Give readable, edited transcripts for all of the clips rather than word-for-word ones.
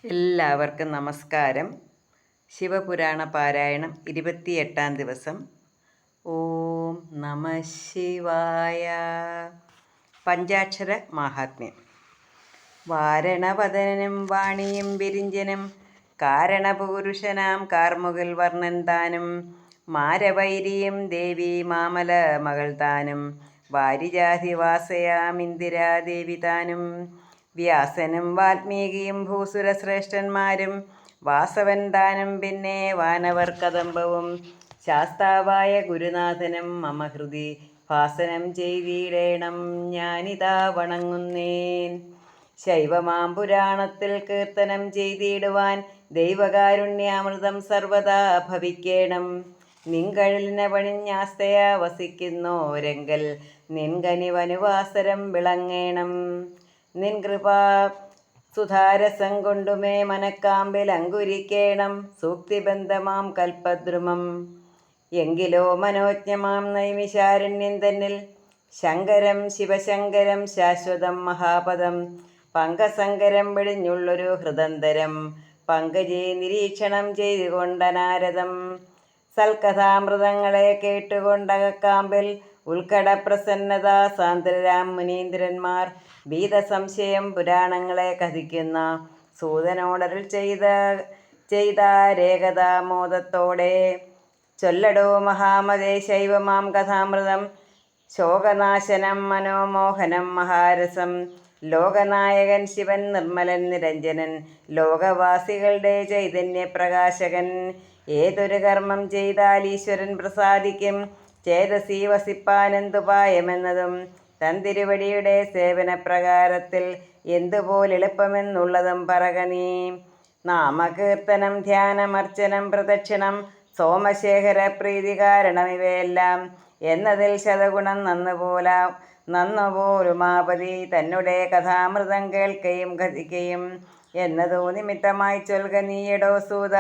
എല്ലാവർക്കും നമസ്കാരം. ശിവപുരാണ പാരായണം 28-ാം ദിവസം. ഓം നമ ശിവായ. പഞ്ചാക്ഷര മാഹാത്മ്യം. വാരണവദനം വാണിയും വിരിഞ്ചനും കാരണപുരുഷനാം കാർമുകിൽ വർണ്ണൻ താനും മാരവൈരിയും ദേവി മാമല മകൾ താനും വാരിജാതിവാസയാം ഇന്ദിരാദേവി താനും വ്യാസനും വാൽമീകിയും ഭൂസുരശ്രേഷ്ഠന്മാരും വാസവൻ താനും പിന്നെ വാനവർ കദംബവും ശാസ്താവായ ഗുരുനാഥനും മമ ഹൃദി ഭാസനം ചെയ്തിടേണം ഞാനിതാ വണങ്ങുന്നേൻ. ശൈവമാം പുരാണത്തിൽ കീർത്തനം ചെയ്തിടുവാൻ ദൈവകാരുണ്യാമൃതം സർവദാ ഭവിക്കേണം. നിൻകഴലിനെ പണിഞ്ഞാസ്തയാ വസിക്കുന്നോരെങ്കൽ നിൻകനിവനുവാസരം വിളങ്ങേണം. നിൻ കൃപാ സുധാരസം കൊണ്ടുമേ മനക്കാമ്പിൽ അങ്കുരിക്കേണം സൂക്തിബന്ധമാം കൽപ്പദ്രുമം. എങ്കിലോ മനോജ്ഞമാം നൈമിഷാരണ്യം തന്നിൽ ശങ്കരം ശിവശങ്കരം ശാശ്വതം മഹാപദം പങ്കസങ്കരം വെടിഞ്ഞുള്ളൊരു ഹൃദന്തരം പങ്കജേ നിരീക്ഷണം ചെയ്തുകൊണ്ട നാരദം. സൽക്കഥാമൃതങ്ങളെ കേട്ടുകൊണ്ടകക്കാമ്പിൽ ഉൾക്കടപ്രസന്നത സാന്ദ്രരാം മുനീന്ദ്രന്മാർ ഭീതസംശയം പുരാണങ്ങളെ കഥിക്കുന്ന സൂതനോടരുൾ ചെയ്താരേകതാമോദത്തോടെ ചൊല്ലടോ മഹാമതേ ശൈവമാം കഥാമൃതം. ശോകനാശനം മനോമോഹനം മഹാരസം ലോകനായകൻ ശിവൻ നിർമ്മലൻ നിരഞ്ജനൻ ലോകവാസികളുടെ ചൈതന്യപ്രകാശകൻ. ഏതൊരു കർമ്മം ചെയ്താൽ ഈശ്വരൻ പ്രസാദിക്കും ചേതസി വസിപ്പാനെന്തുപായമെന്നതും തന്തിരുവടിയുടെ സേവനപ്രകാരത്തിൽ എന്തുപോലെളുപ്പമെന്നുള്ളതും പറക നീ. നാമകീർത്തനം ധ്യാനമർച്ചനം പ്രദക്ഷിണം സോമശേഖര പ്രീതി കാരണം ഇവയെല്ലാം എന്നതിൽ ശതഗുണം നന്നുപോലുമാപതി തന്നുടെ കഥാമൃതം കേൾക്കുകയും കഥിക്കുകയും എന്നതോ നിമിത്തമായി ചൊൽക നീയടോ സൂത.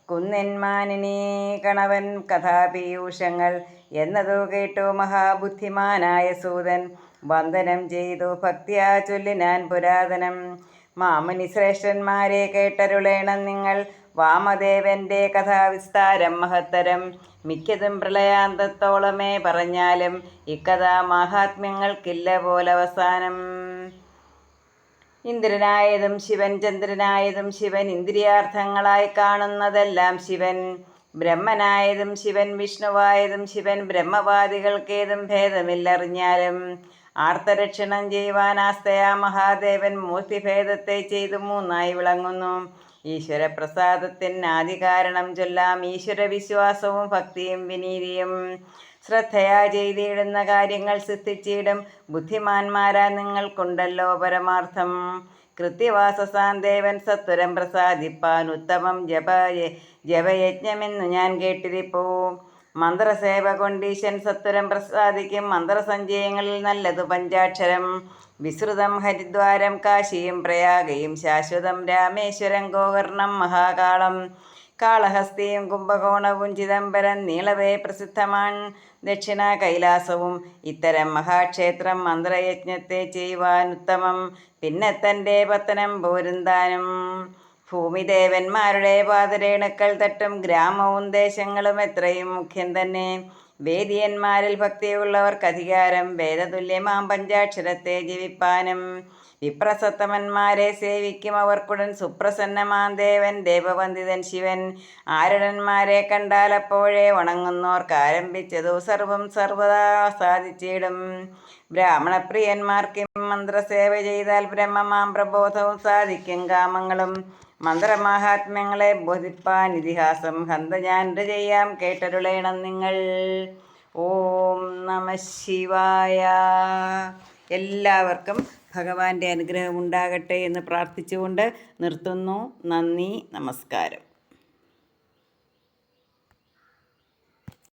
കുന്നിന്മാനിനി കണവൻ കഥാപീയൂഷങ്ങൾ എന്നതോ കേട്ടു മഹാബുദ്ധിമാനായ സൂതൻ വന്ദനം ചെയ്തു ഭക്തിയാ ചൊല്ലിനാൻ പുരാതനം. മാമുനി ശ്രേഷ്ഠന്മാരെ കേട്ടരുളേണം നിങ്ങൾ വാമദേവന്റെ കഥാവിസ്താരം മഹത്തരം. മിക്കതും പ്രളയാന്തത്തോളമേ പറഞ്ഞാലും ഇക്കഥാ മാഹാത്മ്യങ്ങൾക്കില്ല പോലവസാനം. ഇന്ദ്രനായതും ശിവൻ ചന്ദ്രനായതും ശിവൻ ഇന്ദ്രിയാർത്ഥങ്ങളായി കാണുന്നതെല്ലാം ശിവൻ. ബ്രഹ്മനായതും ശിവൻ വിഷ്ണുവായതും ശിവൻ ബ്രഹ്മവാദികൾക്കേതും ഭേദമില്ലറിഞ്ഞാലും. ആർത്തരക്ഷണം ചെയ്യുവാൻ ആസ്തയാ മഹാദേവൻ മൂർത്തിഭേദത്തെ ചെയ്തു മൂന്നായി വിളങ്ങുന്നു. ഈശ്വരപ്രസാദത്തിന് ആദികാരണം ചൊല്ലാം ഈശ്വരവിശ്വാസവും ഭക്തിയും വിനീതിയും. ശ്രദ്ധയാ ചെയ്തിടുന്ന കാര്യങ്ങൾ സിദ്ധിച്ചിടും ബുദ്ധിമാന്മാരാ നിങ്ങൾക്കുണ്ടല്ലോ പരമാർത്ഥം. കൃത്യവാസസാൻ ദേവൻ സത്വരം പ്രസാദിപ്പാൻ ഉത്തമം ജപയജ്ഞമെന്നു ഞാൻ കേട്ടിരിപ്പൂ. മന്ത്രസേവ കൊണ്ടീശൻ സത്വരം പ്രസാദിക്കും മന്ത്രസഞ്ചയങ്ങളിൽ നല്ലതു പഞ്ചാക്ഷരം. വിശ്രുതം ഹരിദ്വാരം കാശിയും പ്രയാഗയും ശാശ്വതം രാമേശ്വരം ഗോകർണം മഹാകാളം. കാളഹസ്തിയും കുംഭകോണവും ചിദംബരം നീളവേ പ്രസിദ്ധമാൻ ദക്ഷിണ കൈലാസവും. ഇത്തരം മഹാക്ഷേത്രം മന്ത്രയജ്ഞത്തെ ചെയ്യുവാൻ ഉത്തമം പിന്നെ തൻ്റെ പത്തനം പോരുന്താനും. ഭൂമിദേവന്മാരുടെ പാദരേണുക്കൾ തട്ടും ഗ്രാമവും ദേശങ്ങളും എത്രയും മുഖ്യം തന്നെ. വേദിയന്മാരിൽ ഭക്തിയുള്ളവർക്ക് അധികാരം വേദതുല്യമാം പഞ്ചാക്ഷരത്തെ ജപിപ്പാനും. വിപ്രസത്തമന്മാരെ സേവിക്കും അവർക്കുടൻ സുപ്രസന്നമാം ദേവൻ ദേവവന്ദിതൻ ശിവൻ. ആരുടന്മാരെ കണ്ടാൽ അപ്പോഴേ വണങ്ങുന്നോർക്ക് ആരംഭിച്ചതു സർവം സർവദാ സാധിച്ചിടും. ബ്രാഹ്മണപ്രിയന്മാർക്കും മന്ത്രസേവ ചെയ്താൽ ബ്രഹ്മമാം പ്രബോധവും സാധിക്കും കാമങ്ങളും. മന്ത്രമാഹാത്മ്യങ്ങളെ ബോധിപ്പാൻ ഇതിഹാസം ഹന്ത ഞാൻ ചെയ്യാം കേട്ടരുളേണം നിങ്ങൾ. ഓം നമ ശിവായ. എല്ലാവർക്കും ഭഗവാന്റെ അനുഗ്രഹം ഉണ്ടാകട്ടെ എന്ന് പ്രാർത്ഥിച്ചുകൊണ്ട് നിർത്തുന്നു. നന്ദി, നമസ്കാരം.